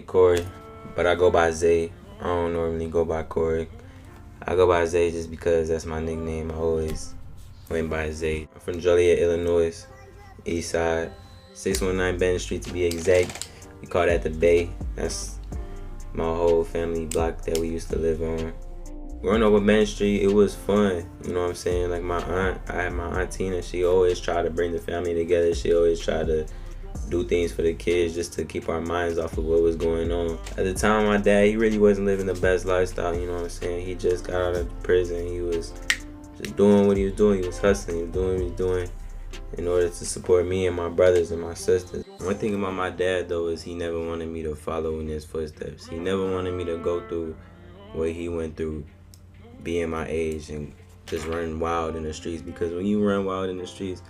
Corey, but I go by Zay. I don't normally go by Corey. I go by Zay just because that's my nickname. I always went by Zay. I'm from Joliet, Illinois, East Side, 619 Benton Street to be exact. We call that the Bay. That's my whole family block that we used to live on. Growing up with Benton Street, it was fun. You know what I'm saying? Like I had my aunt Tina. She always tried to bring the family together. She always tried to do things for the kids just to keep our minds off of what was going on. At the time, my dad, he really wasn't living the best lifestyle, you know what I'm saying? He just got out of prison. He was just doing what he was doing. He was hustling. He was doing what he was doing in order to support me and my brothers and my sisters. One thing about my dad, though, is he never wanted me to follow in his footsteps. He never wanted me to go through what he went through being my age and just running wild in the streets, because when you run wild in the streets,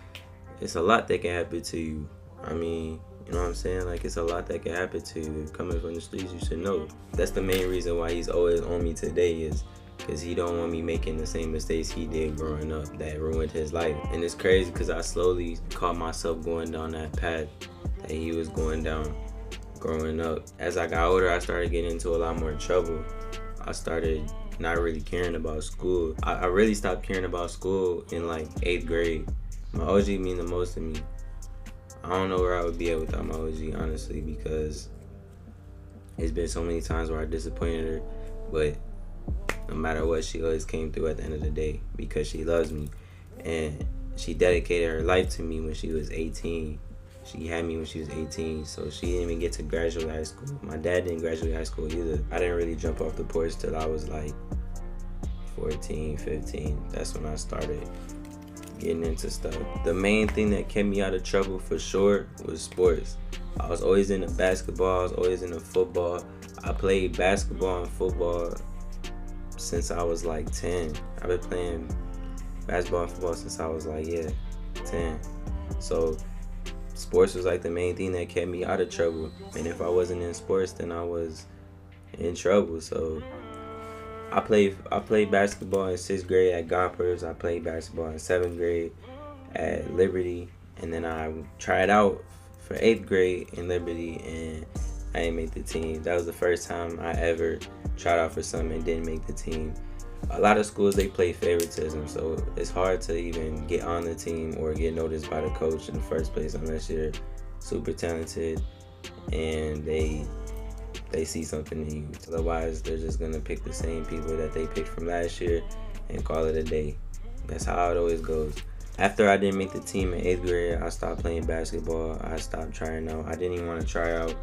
it's a lot that can happen to you. I mean, you know what I'm saying? Like, it's a lot that can happen to you. Coming from the streets, you should know. That's the main reason why he's always on me today, is because he don't want me making the same mistakes he did growing up that ruined his life. And it's crazy because I slowly caught myself going down that path that he was going down growing up. As I got older, I started getting into a lot more trouble. I started not really caring about school. I really stopped caring about school in like 8th grade. My OG mean the most to me. I don't know where I would be at without my OG, honestly, because it's been so many times where I disappointed her, but no matter what, she always came through at the end of the day because she loves me. And she dedicated her life to me when she was 18. She had me when she was 18, so she didn't even get to graduate high school. My dad didn't graduate high school either. I didn't really jump off the porch till I was like 14, 15. That's when I started getting into stuff. The main thing that kept me out of trouble for sure was sports. I was always into basketball, I was always into football. I played basketball and football since I was like 10. I've been playing basketball and football since I was like, 10. So sports was like the main thing that kept me out of trouble. And if I wasn't in sports, then I was in trouble. So I played basketball in 6th grade at Gompers. I played basketball in 7th grade at Liberty. And then I tried out for 8th grade in Liberty, and I didn't make the team. That was the first time I ever tried out for something and didn't make the team. A lot of schools, they play favoritism, so it's hard to even get on the team or get noticed by the coach in the first place unless you're super talented and they see something in you. Otherwise, they're just gonna pick the same people that they picked from last year and call it a day. That's how it always goes. After I didn't make the team in 8th grade, I stopped playing basketball. I stopped trying out. I didn't even want to try out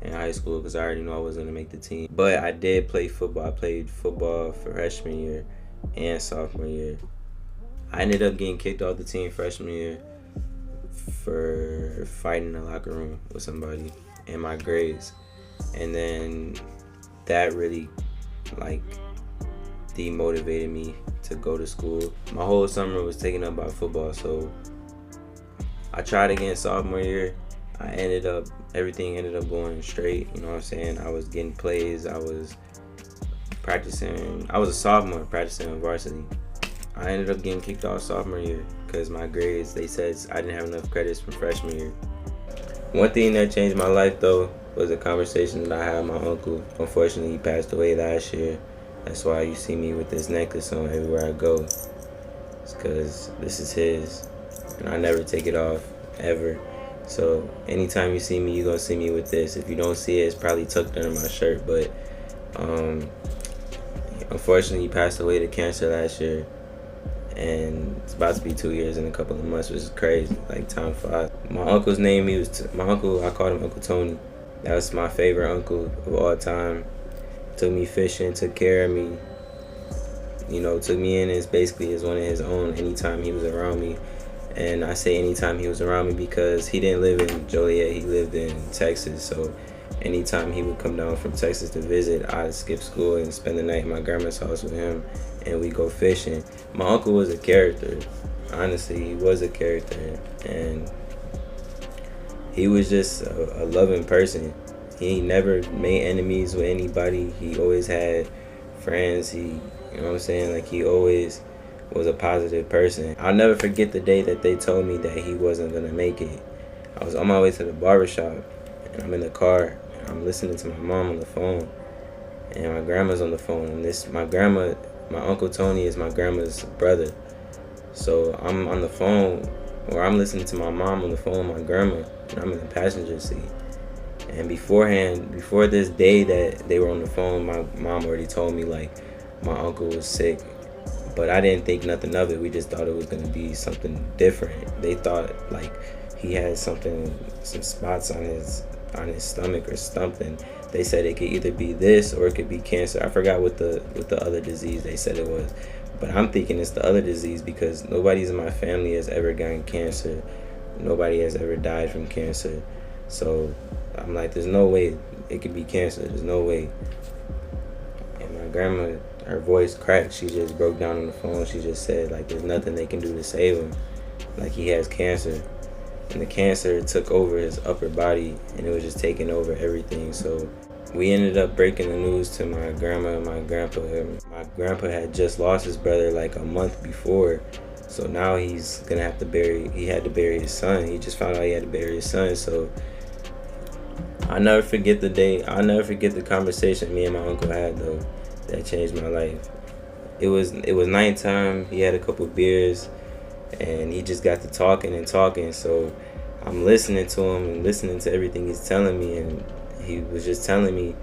in high school because I already knew I wasn't gonna make the team. But I did play football. I played football for freshman year and sophomore year. I ended up getting kicked off the team freshman year for fighting in the locker room with somebody in my grades. And then that really like demotivated me to go to school. My whole summer was taken up by football, so I tried again sophomore year. Everything ended up going straight, you know what I'm saying? I was getting plays, I was practicing. I was a sophomore practicing on varsity. I ended up getting kicked off sophomore year because my grades, they said I didn't have enough credits from freshman year. One thing that changed my life though was a conversation that I had with my uncle. Unfortunately, he passed away last year. That's why you see me with this necklace on everywhere I go. It's because this is his, and I never take it off, ever. So anytime you see me, you're gonna see me with this. If you don't see it, it's probably tucked under my shirt. But unfortunately, he passed away to cancer last year, and it's about to be 2 years in a couple of months, which is crazy. Like, time flies. My uncle's name, my uncle. I called him Uncle Tony. That was my favorite uncle of all time. Took me fishing, took care of me. You know, took me in as basically as one of his own anytime he was around me. And I say anytime he was around me because he didn't live in Joliet, he lived in Texas. So anytime he would come down from Texas to visit, I'd skip school and spend the night at my grandma's house with him, and we'd go fishing. My uncle was a character. Honestly, he was a character. And he was just a loving person. He never made enemies with anybody. He always had friends. You know what I'm saying? Like, he always was a positive person. I'll never forget the day that they told me that he wasn't gonna make it. I was on my way to the barbershop, and I'm in the car, I'm listening to my mom on the phone, and my grandma's on the phone. And my Uncle Tony is my grandma's brother. So I'm on the phone, or I'm listening to my mom on the phone with my grandma, and I'm in the passenger seat. And before this day that they were on the phone, my mom already told me like my uncle was sick, but I didn't think nothing of it. We just thought it was gonna be something different. They thought like he had some spots on his stomach or something. They said it could either be this or it could be cancer. I forgot what the other disease they said it was, but I'm thinking it's the other disease because nobody's in my family has ever gotten cancer. Nobody has ever died from cancer. So I'm like, there's no way it could be cancer. There's no way. And my grandma, her voice cracked. She just broke down on the phone. She just said, like, there's nothing they can do to save him. Like, he has cancer. And the cancer took over his upper body, and it was just taking over everything. So we ended up breaking the news to my grandma and my grandpa. My grandpa had just lost his brother like a month before. So now he had to bury his son. He just found out he had to bury his son. So I'll never forget the day. I'll never forget the conversation me and my uncle had, though. That changed my life. It was nighttime. He had a couple beers, and he just got to talking and talking. So I'm listening to him and listening to everything he's telling me, and he was just telling me,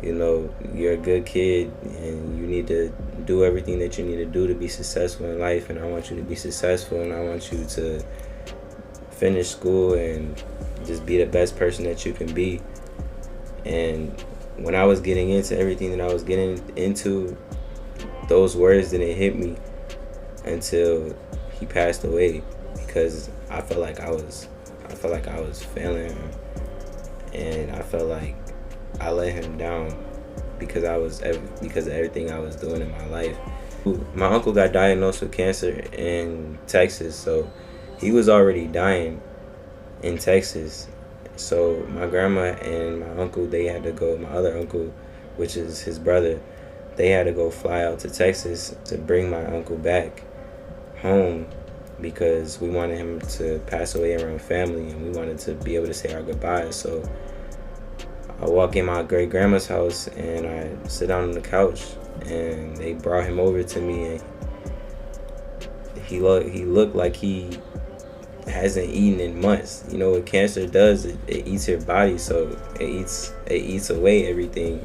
you know, you're a good kid, and you need to do everything that you need to do to be successful in life, and I want you to be successful, and I want you to finish school and just be the best person that you can be. And when I was getting into everything that I was getting into, those words didn't hit me until he passed away, because I felt like I was failing him, and I felt like I let him down because of everything I was doing in my life. My uncle got diagnosed with cancer in Texas, so he was already dying in Texas. So my grandma and my uncle, they had to go, my other uncle, which is his brother, they had to go fly out to Texas to bring my uncle back home, because we wanted him to pass away around family, and we wanted to be able to say our goodbyes. So I walk in my great grandma's house, and I sit down on the couch, and they brought him over to me, and he looked like he hasn't eaten in months. You know what cancer does? It eats your body, so it eats away everything.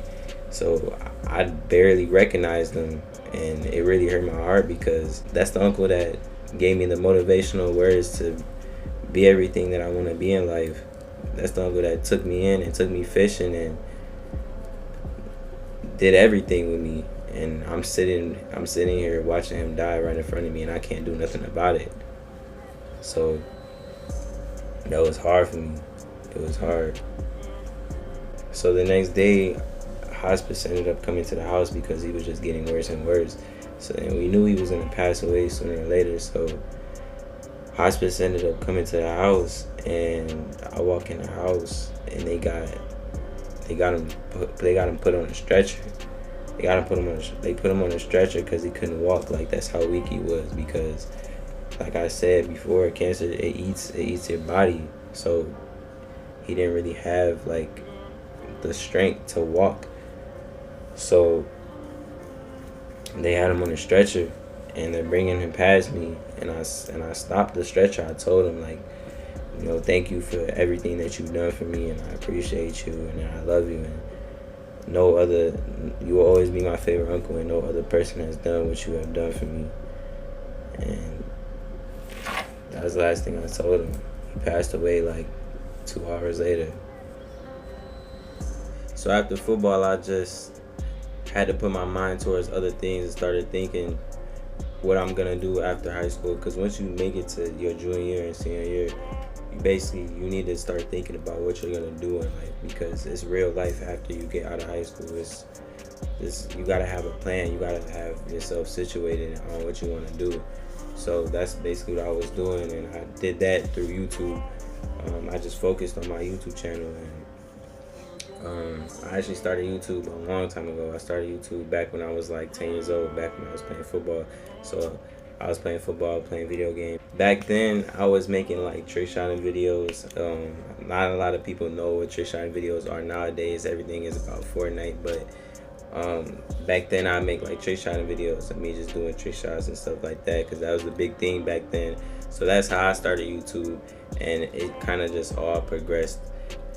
So I barely recognized him, and it really hurt my heart, because that's the uncle that gave me the motivational words to be everything that I want to be in life. That's the uncle that took me in and took me fishing and did everything with me. And I'm sitting here watching him die right in front of me, and I can't do nothing about it. So that was hard for me. It was hard. So the next day, hospice ended up coming to the house because he was just getting worse and worse. So and we knew he was gonna pass away sooner or later. So hospice ended up coming to the house, and I walk in the house, and they got him put on a stretcher. They put him on a stretcher because he couldn't walk. Like, that's how weak he was, because like I said before, cancer, it eats your body. So he didn't really have like the strength to walk. So they had him on a stretcher, and they're bringing him past me, and I stopped the stretcher. I told him, like, you know, thank you for everything that you've done for me, and I appreciate you, and I love you, and you will always be my favorite uncle, and no other person has done what you have done for me. And that was the last thing I told him. He passed away like 2 hours later. So after football, I just had to put my mind towards other things and started thinking what I'm gonna do after high school. Because once you make it to your junior year and senior year, you need to start thinking about what you're gonna do in life, because it's real life after you get out of high school. You gotta have a plan. You gotta have yourself situated on what you want to do. So that's basically what I was doing, and I did that through YouTube. I just focused on my YouTube channel, and I actually started YouTube a long time ago. I started YouTube back when I was like 10 years old, back when I was playing football. So I was playing football, playing video games. Back then, I was making like trick shotting videos. Not a lot of people know what trick shotting videos are nowadays. Everything is about Fortnite, but back then I make like trick shotting videos of me just doing trick shots and stuff like that, because that was the big thing back then. So that's how I started YouTube, and it kind of just all progressed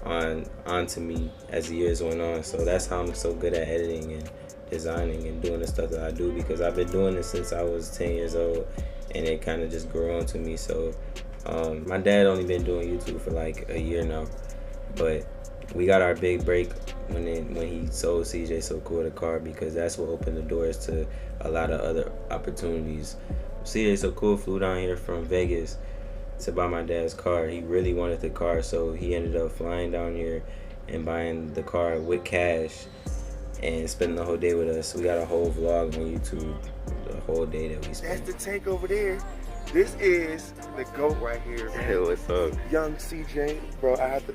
onto me as the years went on. So that's how I'm so good at editing and designing and doing the stuff that I do, because I've been doing this since I was 10 years old, and it kind of just grew on to me. So my dad only been doing YouTube for like a year now, but we got our big break when he sold CJ So Cool the car, because that's what opened the doors to a lot of other opportunities. CJ So Cool flew down here from Vegas to buy my dad's car. He really wanted the car, so he ended up flying down here and buying the car with cash and spending the whole day with us. We got a whole vlog on YouTube, the whole day that we spent. That's the tank over there. This is the GOAT right here, man. Hey, what's up? Young CJ, bro. I have to.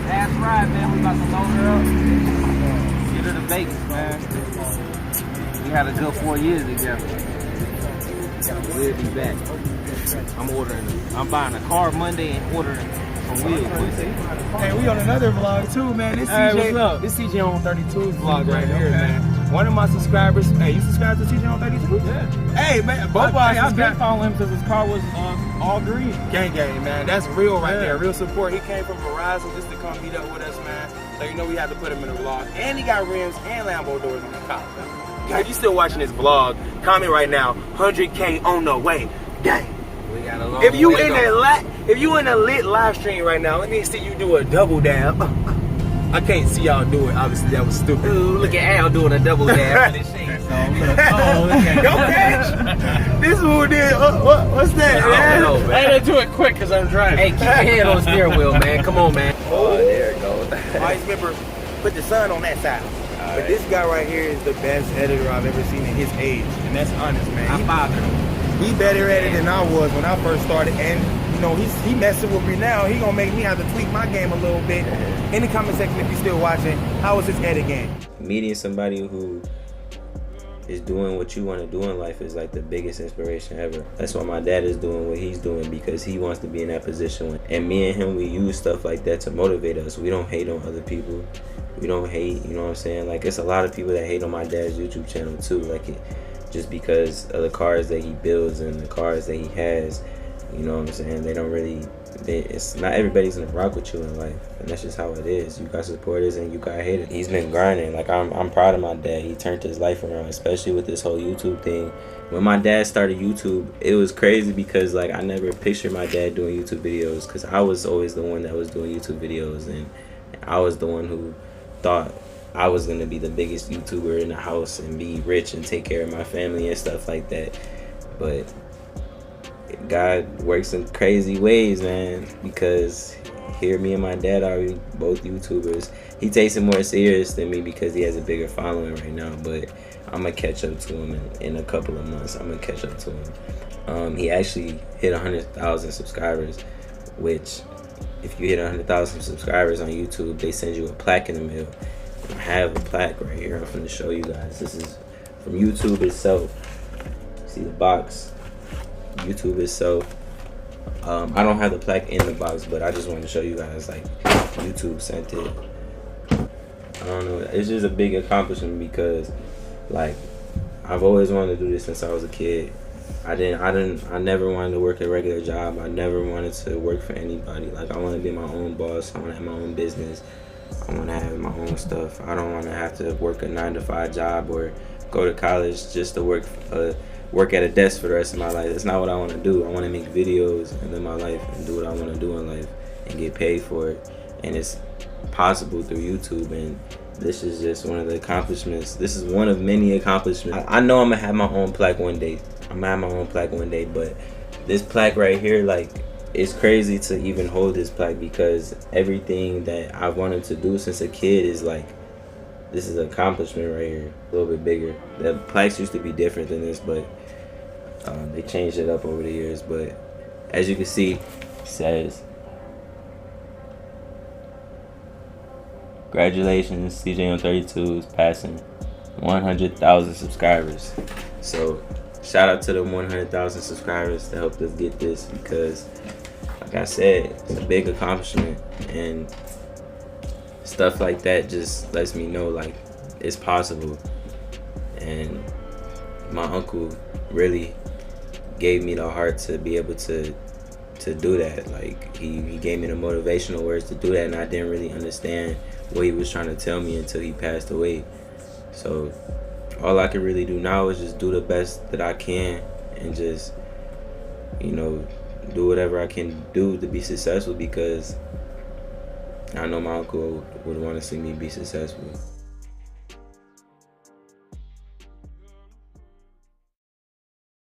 Last ride, man. We about to load her up. Get her to Vegas, man. We had a good 4 years together. We'll be back. I'm buying a car Monday and ordering some wheels. Hey, we on another vlog too, man. This CJ, what's up? This CJ on 32's vlog right here, man. One of my subscribers. Hey, you subscribe to CJ on 32? Yeah. Hey, man, both of us. I've been following him since his car was all green. Gang, man. That's real right there. Real support. He came from Verizon just to come meet up with us, man. So you know we had to put him in the vlog. And he got rims and Lambo doors on the top. If you still watching this vlog, comment right now. 100K on the way. Gang. We got a long If you way to go. if you in a lit live stream right now, let me see you do a double dab. I can't see y'all do it. Obviously, that was stupid. Ooh, look at Al doing a double dab for this shade. Oh, look at Don't catch. This fool did. What's that, man? know, man. I had to do it quick because I'm driving. Hey, keep your hand on the steering wheel, man. Come on, man. Oh, there it goes. Always remember, put the sun on that side. But this guy right here is the best editor I've ever seen in his age, and that's honest, man. I bothered him. He better at it than I was when I first started, and you know he messing with me now. He gonna make me have to tweak my game a little bit. In the comment section, if you're still watching, how was his edit game? Meeting somebody who is doing what you want to do in life is like the biggest inspiration ever. That's why my dad is doing what he's doing, because he wants to be in that position. And me and him, we use stuff like that to motivate us. We don't hate on other people. We don't hate, you know what I'm saying? Like, it's a lot of people that hate on my dad's YouTube channel too. Like, just because of the cars that he builds and the cars that he has, you know what I'm saying? They don't really, it's not everybody's gonna rock with you in life, and that's just how it is. You got supporters and you got haters. He's been grinding. Like, I'm proud of my dad. He turned his life around, especially with this whole YouTube thing. When my dad started YouTube, it was crazy because like I never pictured my dad doing YouTube videos, because I was always the one that was doing YouTube videos, and I was the one who thought I was gonna be the biggest YouTuber in the house and be rich and take care of my family and stuff like that. But God works in crazy ways, man, because here me and my dad are both YouTubers. He takes it more serious than me because he has a bigger following right now, but I'm gonna catch up to him in a couple of months. I'm gonna catch up to him. He actually hit 100,000 subscribers, which if you hit 100,000 subscribers on YouTube, they send you a plaque in the mail. I have a plaque right here. I'm going to show you guys. This is from YouTube itself. See the box? YouTube itself. I don't have the plaque in the box, but I just wanted to show you guys, like, YouTube sent it. I don't know. It's just a big accomplishment because, like, I've always wanted to do this since I was a kid. I never wanted to work a regular job. I never wanted to work for anybody. Like, I want to be my own boss. I want to have my own business. I want to have my own stuff. I don't want to have to work a 9-to-5 job or go to college just to work at a desk for the rest of my life. That's not what I want to do. I want to make videos and live my life and do what I want to do in life and get paid for it. And it's possible through YouTube, and this is just one of the accomplishments. This is one of many accomplishments. I know I'm gonna have my own plaque one day. I'm gonna have my own plaque one day, but this plaque right here, like, it's crazy to even hold this plaque because everything that I wanted to do since a kid is like, this is an accomplishment right here, a little bit bigger. The plaques used to be different than this, but they changed it up over the years. But as you can see, it says, congratulations, CJ on 32 is passing 100,000 subscribers. So shout out to the 100,000 subscribers that helped us get this, because like I said, it's a big accomplishment, and stuff like that just lets me know like it's possible. And my uncle really gave me the heart to be able to do that. Like he gave me the motivational words to do that, and I didn't really understand what he was trying to tell me until he passed away. So all I can really do now is just do the best that I can, and just, you know, do whatever I can do to be successful, because I know my uncle would want to see me be successful.